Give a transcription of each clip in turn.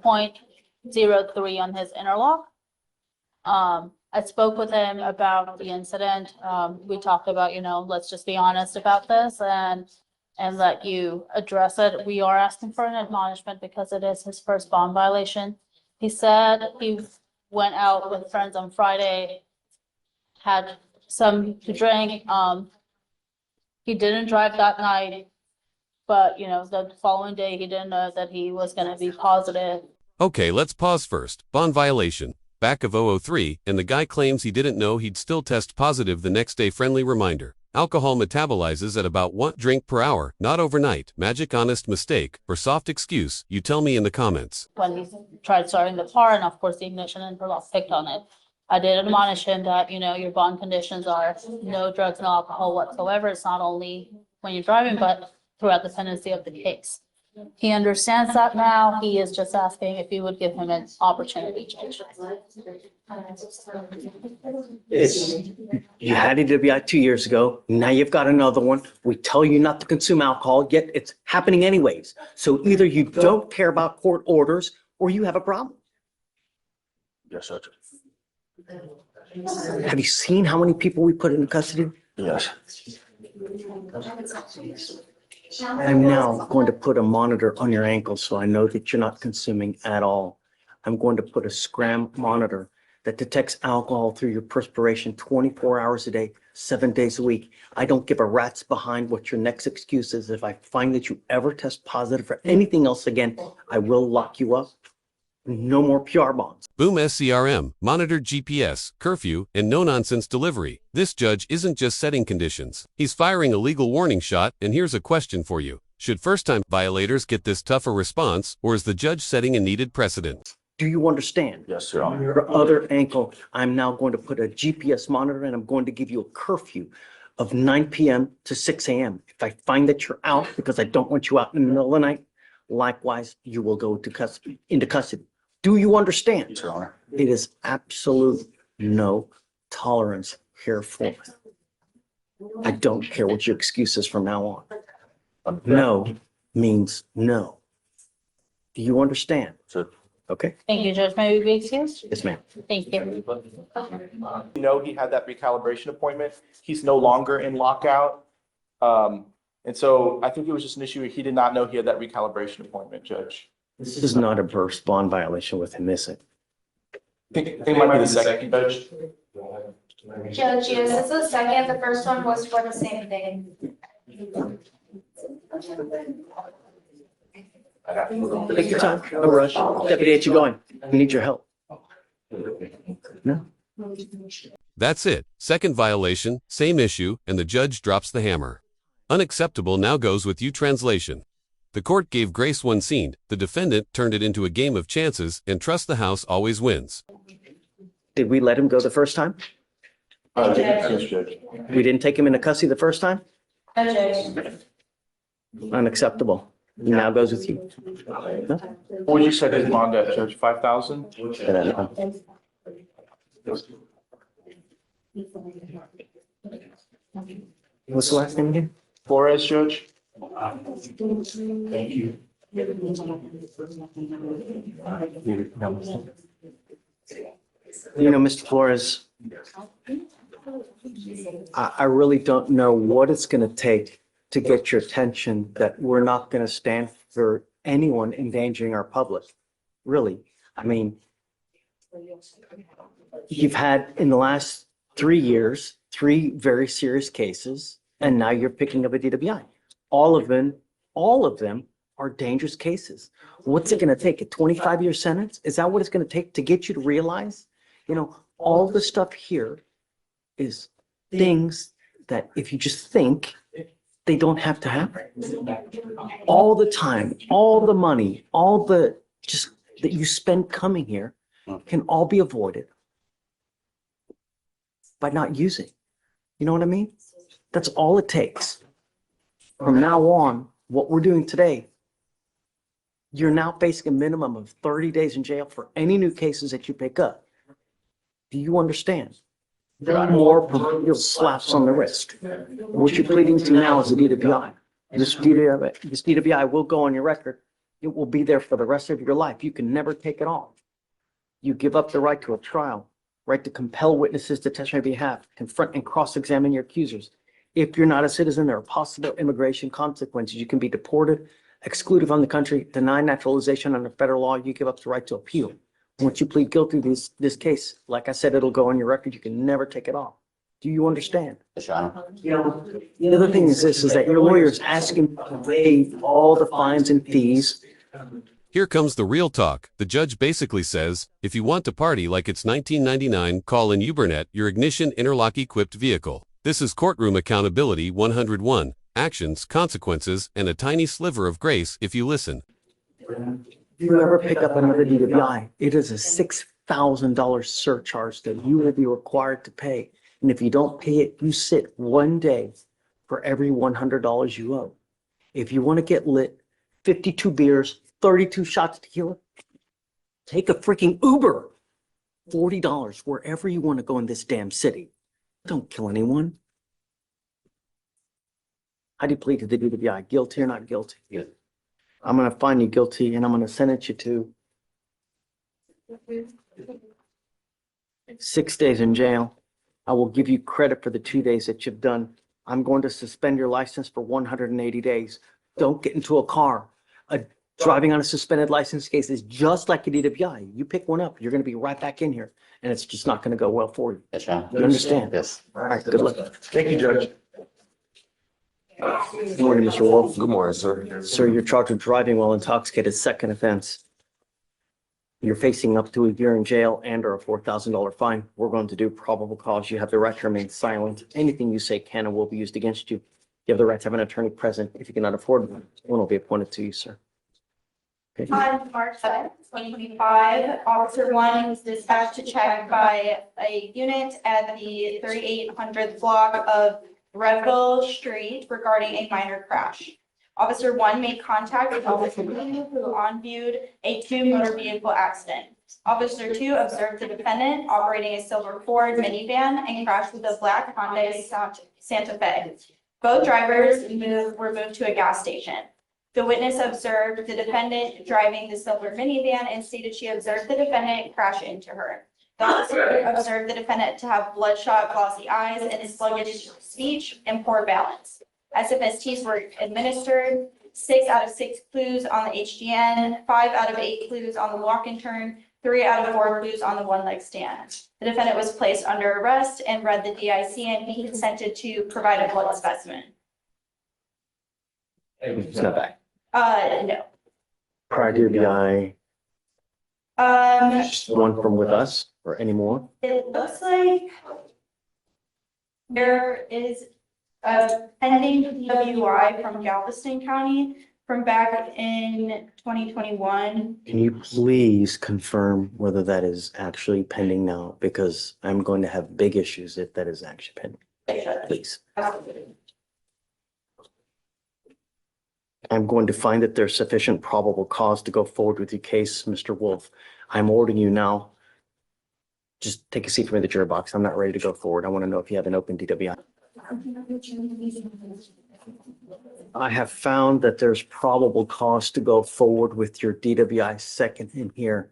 0.03 on his interlock. I spoke with him about the incident. We talked about, let's just be honest about this and let you address it. We are asking for an admonishment because it is his first bond violation. He said he went out with friends on Friday, had some to drink. He didn't drive that night, but the following day he didn't know that he was going to be positive. Okay, let's pause first. Bond violation. Back of 003, and the guy claims he didn't know he'd still test positive the next day. Friendly reminder. Alcohol metabolizes at about 1 drink per hour, not overnight. Magic, honest mistake, or soft excuse, you tell me in the comments. When he tried starting the car, and of course the ignition interlock picked on it, I did admonish him that, your bond conditions are no drugs, no alcohol whatsoever. It's not only when you're driving, but throughout the pendency of the case. He understands that now. He is just asking if you would give him an opportunity change. You had a DWI 2 years ago. Now you've got another one. We tell you not to consume alcohol, yet it's happening anyways. So either you don't care about court orders or you have a problem. Yes, Judge. Have you seen how many people we put in custody? Yes. I'm now going to put a monitor on your ankle so I know that you're not consuming at all. I'm going to put a scram monitor that detects alcohol through your perspiration 24 hours a day, 7 days a week. I don't give a rat's behind what your next excuse is. If I find that you ever test positive for anything else again, I will lock you up. No more PR bonds. Boom SCRM, monitored GPS, curfew, and no-nonsense delivery. This judge isn't just setting conditions. He's firing a legal warning shot, and here's a question for you. Should first-time violators get this tougher response, or is the judge setting a needed precedent? Do you understand? Yes, Your Honor. Your other ankle, I'm now going to put a GPS monitor and I'm going to give you a curfew of 9 p.m. to 6 a.m. If I find that you're out because I don't want you out in the middle of the night, likewise, you will go into custody. Do you understand? Yes, Your Honor. It is absolute no tolerance here for it. I don't care what your excuse is from now on. No means no. Do you understand? Sir. Okay? Thank you, Judge. May we be excused? Yes, ma'am. Thank you. He had that recalibration appointment. He's no longer in lockout. And so I think it was just an issue. He did not know he had that recalibration appointment, Judge. This is not a burst bond violation with him, is it? I think it might be the second, Judge. Judge, yes, this is the second. The first one was for the same thing. Take your time, no rush. Deputy, it's you going. We need your help. No? That's it. Second violation, same issue, and the judge drops the hammer. Unacceptable now goes with you translation. The court gave grace one scene, the defendant turned it into a game of chances, and trust the house always wins. Did we let him go the first time? Yes, Judge. We didn't take him into custody the first time? No, Judge. Unacceptable. He now goes with you. No? What would you set his bond at, Judge? 5,000? What's the last name again? Flores, Judge? Thank you. Mr. Flores, I really don't know what it's going to take to get your attention that we're not going to stand for anyone endangering our public. Really. I mean, you've had in the last 3 years, 3 very serious cases, and now you're picking up a DWI. All of them are dangerous cases. What's it going to take? A 25-year sentence? Is that what it's going to take to get you to realize, all the stuff here is things that if you just think, they don't have to happen. All the time, all the money, all the just that you spend coming here can all be avoided by not using. You know what I mean? That's all it takes. From now on, what we're doing today, you're now facing a minimum of 30 days in jail for any new cases that you pick up. Do you understand? There are more proverbial slaps on the wrist. What you're pleading to now is a DWI. This DWI will go on your record It will be there for the rest of your life. You can never take it off. You give up the right to a trial, right to compel witnesses to testify on your behalf, confront and cross-examine your accusers. If you're not a citizen, there are possible immigration consequences. You can be deported, excluded from the country, denied naturalization under federal law. You give up the right to appeal. Once you plead guilty to this case, like I said, it'll go on your record. You can never take it off. Do you understand? Yes, Your Honor. You know, the other thing is this, is that your lawyer is asking to waive all the fines and fees. Here comes the real talk. The judge basically says, if you want to party like it's 1999, call in Ubernet, your ignition interlock-equipped vehicle. This is Courtroom Accountability 101, actions, consequences, and a tiny sliver of grace if you listen. If you ever pick up another DWI, it is a $6,000 surcharge that you will be required to pay. And if you don't pay it, you sit 1 day for every $100 you owe. If you want to get lit, 52 beers, 32 shots of tequila, take a freaking Uber. $40 wherever you want to go in this damn city. Don't kill anyone. How do you plead to the DWI? Guilty or not guilty? Yeah. I'm going to find you guilty and I'm going to sentence you to 6 days in jail. I will give you credit for the 2 days that you've done. I'm going to suspend your license for 180 days. Don't get into a car. Driving on a suspended license case is just like a DWI. You pick one up, you're going to be right back in here, and it's just not going to go well for you. Yes, Your Honor. You understand? Yes. All right, good luck. Thank you, Judge. Good morning, Mr. Wolf. Good morning, sir. Sir, you're charged with driving while intoxicated, second offense. You're facing up to a year in jail and or a $4,000 fine. We're going to do probable cause. You have the right to remain silent. Anything you say can and will be used against you. You have the right to have an attorney present. If you cannot afford one, one will be appointed to you, sir. Okay. On March 7th, 2025, Officer 1 was dispatched to check by a unit at the 3800th block of Redville Street regarding a minor crash. Officer 1 made contact with Officer 2, who on-viewed a two-motor vehicle accident. Officer 2 observed the defendant operating a silver Ford minivan and crashed with a black Honda Santa Fe. Both drivers were moved to a gas station. The witness observed the defendant driving the silver minivan and stated she observed the defendant crash into her. The officer observed the defendant to have bloodshot, glossy eyes and sluggish speech and poor balance. SFSTs were administered, 6 out of 6 clues on the HGN, 5 out of 8 clues on the walk and turn, 3 out of 4 clues on the one-leg stand. The defendant was placed under arrest and read the DIC and he consented to provide a blood specimen. It's not back. No. Prior DWI, just one from with us or any more? It looks like there is a pending DWI from Galveston County from back in 2021. Can you please confirm whether that is actually pending now? Because I'm going to have big issues if that is actually pending. Please. I'm going to find that there's sufficient probable cause to go forward with your case, Mr. Wolf. I'm ordering you now. Just take a seat for me in the jury box. I'm not ready to go forward. I want to know if you have an open DWI. I have found that there's probable cause to go forward with your DWI second in here.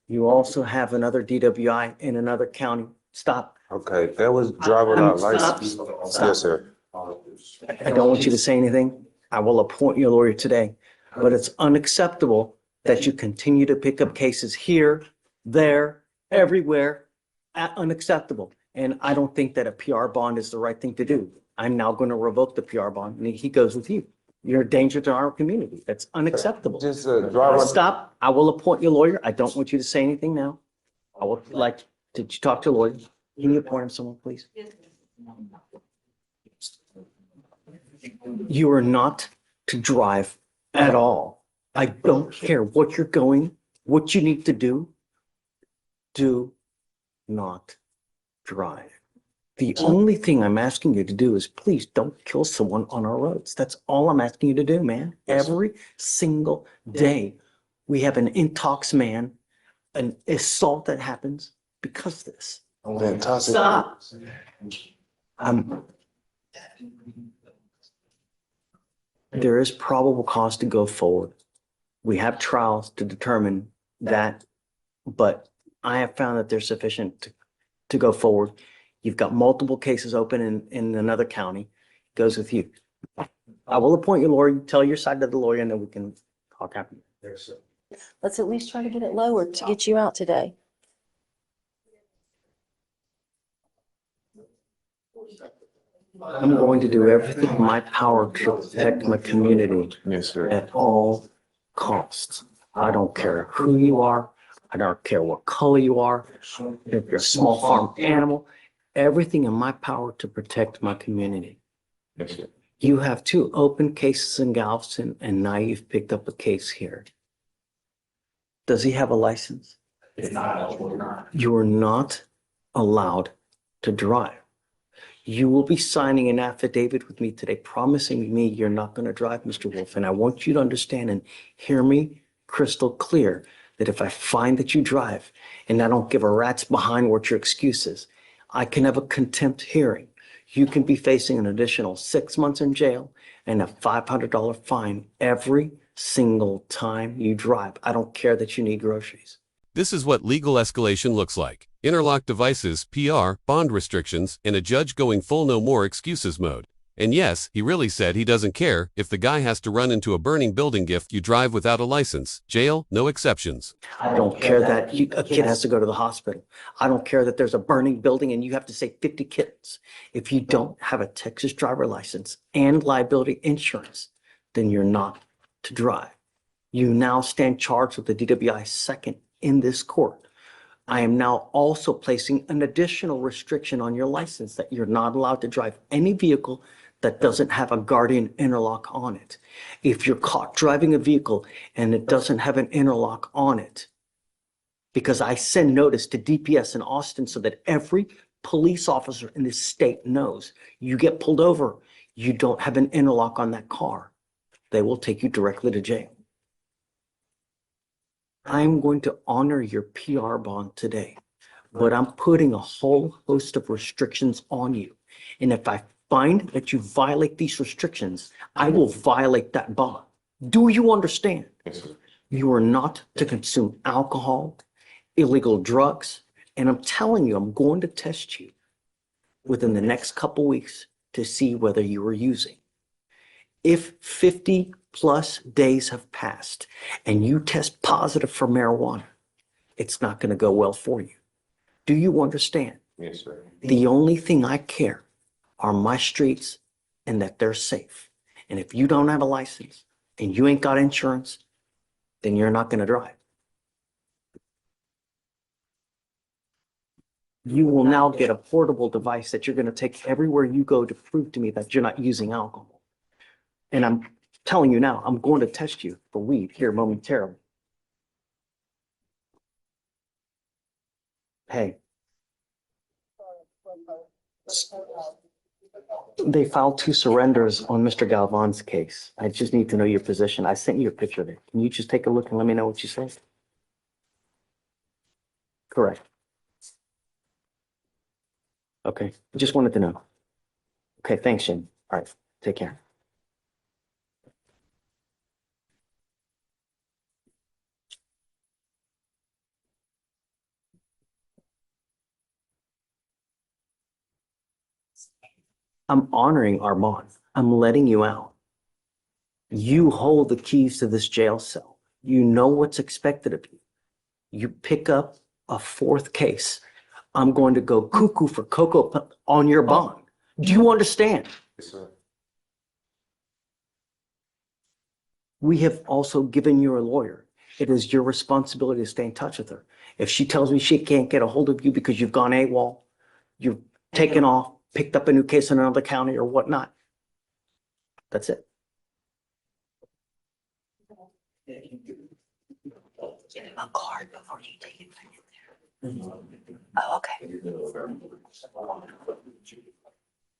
You also have another DWI in another county. Stop. Okay, that was driver not Stop. licensed. Stop. Yes, sir. I don't want you to say anything. I will appoint you a lawyer today, but it's unacceptable that you continue to pick up cases here, there, everywhere. Unacceptable. And I don't think that a PR bond is the right thing to do. I'm now going to revoke the PR bond and he goes with you. You're a danger to our community. That's unacceptable. Just driver. Stop. I will appoint you a lawyer. I don't want you to say anything now. I would like, did you talk to a lawyer? Can you appoint him someone, please? You are not to drive at all. I don't care what you're going, what you need to do. Do not drive. The only thing I'm asking you to do is please don't kill someone on our roads. That's all I'm asking you to do, man. Every single day, we have an intox man, an assault that happens because of this. Fantastic. Stop. There is probable cause to go forward. We have trials to determine that, but I have found that they're sufficient to go forward. You've got multiple cases open in another county, goes with you. I will appoint your lawyer, tell your side to the lawyer, and then we can talk after. Let's at least try to get it lowered to get you out today. I'm going to do everything in my power to protect my community Yes, sir. at all costs. I don't care who you are. I don't care what color you are. If you're a small farm animal, everything in my power to protect my community. Yes, sir. You have 2 open cases in Galveston, and now you've picked up a case here. Does he have a license? You are not allowed to drive. You will be signing an affidavit with me today, promising me you're not going to drive, Mr. Wolf. And I want you to understand and hear me crystal clear that if I find that you drive and I don't give a rat's behind what your excuse is, I can have a contempt hearing. You can be facing an additional 6 months in jail and a $500 fine every single time you drive. I don't care that you need groceries. This is what legal escalation looks like. Interlock devices, PR, bond restrictions, and a judge going full no more excuses mode. And yes, he really said he doesn't care if the guy has to run into a burning building if you drive without a license. Jail, no exceptions. I don't care that a kid has to go to the hospital. I don't care that there's a burning building and you have to save 50 kittens. If you don't have a Texas driver license and liability insurance, then you're not to drive. You now stand charged with the DWI second in this court. I am now also placing an additional restriction on your license that you're not allowed to drive any vehicle that doesn't have a guardian interlock on it. If you're caught driving a vehicle and it doesn't have an interlock on it, because I send notice to DPS in Austin so that every police officer in this state knows you get pulled over, you don't have an interlock on that car, they will take you directly to jail. I'm going to honor your PR bond today, but I'm putting a whole host of restrictions on you. And if I find that you violate these restrictions, I will violate that bond. Do you understand? Yes, sir. You are not to consume alcohol, illegal drugs, and I'm telling you, I'm going to test you within the next couple weeks to see whether you are using. If 50 plus days have passed and you test positive for marijuana, it's not going to go well for you. Do you understand? Yes, sir. The only thing I care are my streets and that they're safe. And if you don't have a license and you ain't got insurance, then you're not going to drive. You will now get a portable device that you're going to take everywhere you go to prove to me that you're not using alcohol. And I'm telling you now, I'm going to test you for weed here momentarily. Hey. They filed 2 surrenders on Mr. Galvan's case. I just need to know your position. I sent you a picture of it. Can you just take a look and let me know what you say? Correct. Okay, just wanted to know. Okay, thanks, Shane. All right, take care. I'm honoring our bond. I'm letting you out. You hold the keys to this jail cell. You know what's expected of you. You pick up a 4th case. I'm going to go cuckoo for Cocoa on your bond. Do you understand? Yes, sir. We have also given you a lawyer. It is your responsibility to stay in touch with her. If she tells me she can't get a hold of you because you've gone AWOL, you've taken off, picked up a new case in another county or whatnot, that's it. Give him a card before you take it back in there. Oh, okay.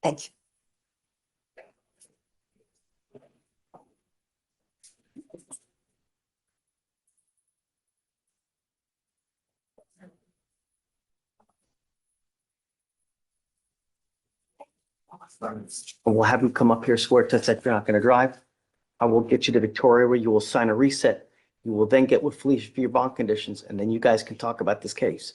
Thank you. We'll have you come up here, swear to us that you're not going to drive. I will get you to Victoria where you will sign a reset You will then get with Felicia for your bond conditions, and then you guys can talk about this case.